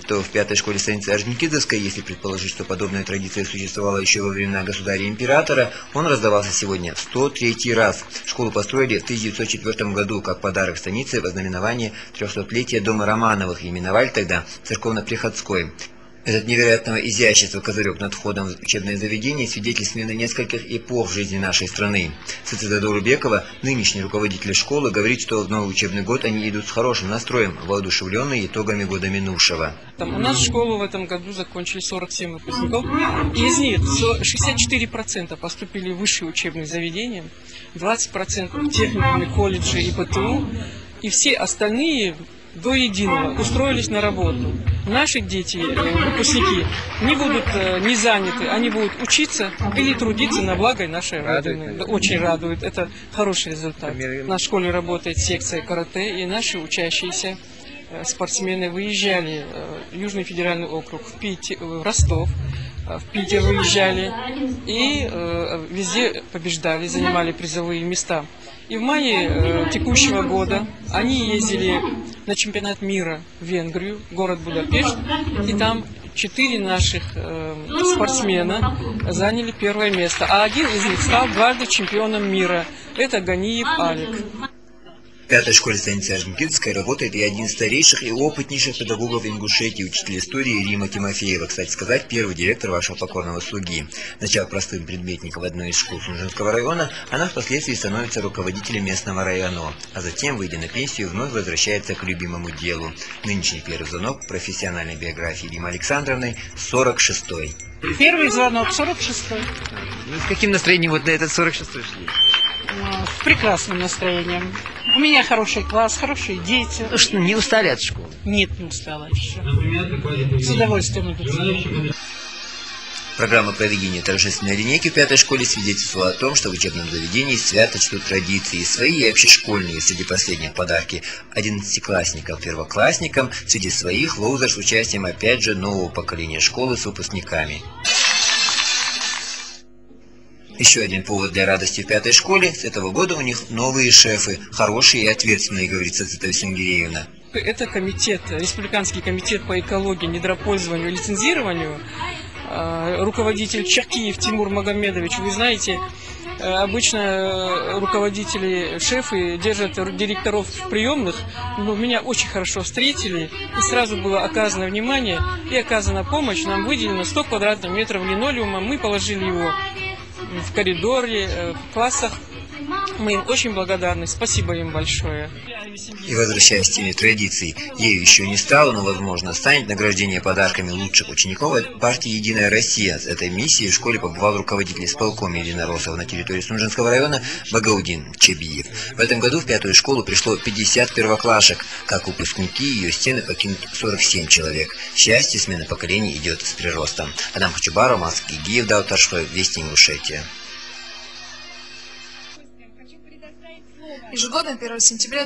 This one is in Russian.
что в пятой школе станицы Орджоникидзевской, если предположить, что подобная традиция существовала еще во времена государя-императора, он раздавался сегодня в 103-й раз. Школу построили в 1904 году как подарок станице в ознаменование 300-летия дома Романовых, и именовали тогда церковно-приходской. Этот невероятного изящества козырек над входом в учебное заведение свидетель смены нескольких эпох в жизни нашей страны. Сацеда Урбекова, нынешний руководитель школы, говорит, что в новый учебный год они идут с хорошим настроем, воодушевленные итогами года минувшего. У нас школу в этом году закончили 47 выпускников, и из них 64% поступили в высшие учебные заведения, 20% в техникумы, колледжи и ПТУ, и все остальные до единого устроились на работу. Наши дети, выпускники, не будут не заняты, они будут учиться или трудиться на благо нашей Родины. Очень радует, это хороший результат. На школе работает секция карате, и наши учащиеся спортсмены выезжали в Южный федеральный округ, в Ростов, в Питер выезжали и везде побеждали, занимали призовые места. И в мае текущего года они ездили на чемпионат мира в Венгрию, город Будапешт, и там 4 наших спортсмена заняли первое место, а один из них стал дважды чемпионом мира. Это Ганиев Алик. В пятой школе станицы Орджоникидзевской работает и один из старейших и опытнейших педагогов Ингушетии, учитель истории Рима Тимофеева, кстати сказать, первый директор вашего покорного слуги. Начав простым предметником в одной из школ Сунжинского района, она впоследствии становится руководителем местного района, а затем, выйдя на пенсию, вновь возвращается к любимому делу. Нынешний первый звонок профессиональной биографии Римы Александровны 46-й. Первый звонок 46-й. С каким настроением вот на этот 46-й шли? С прекрасным настроением. У меня хороший класс, хорошие дети. Ну что, не устали от школы? Нет, не устала еще. С удовольствием иду. Программа проведения торжественной линейки в пятой школе свидетельствовала о том, что в учебном заведении свято чтут традиции, свои и общешкольные. Среди последних подарки 11-классникам, первоклассникам, среди своих лоузер с участием опять же нового поколения школы с выпускниками. Еще один повод для радости в пятой школе. С этого года у них новые шефы, хорошие и ответственные, говорит Сацеда Сингиреевна. Это комитет, республиканский комитет по экологии, недропользованию и лицензированию. Руководитель Чакиев Тимур Магомедович, вы знаете, обычно руководители, шефы держат директоров в приемных, но меня очень хорошо встретили, и сразу было оказано внимание и оказана помощь. Нам выделено 100 квадратных метров линолеума, мы положили его в коридоре, в классах. Мы им очень благодарны. Спасибо им большое. И возвращаясь к теме традиций, ею еще не стало, но, возможно, станет награждение подарками лучших учеников от партии «Единая Россия». С этой миссией в школе побывал руководитель исполкома единороссов на территории Сунжинского района Багаудин Чебиев. В этом году в пятую школу пришло 50 первоклашек. Как выпускники, ее стены покинут 47 человек. Счастье смены поколений идет с приростом. Адам Хачубаров, Маски Гиев, Даутаршва, Вести Ингушетия. Ежегодно 1 сентября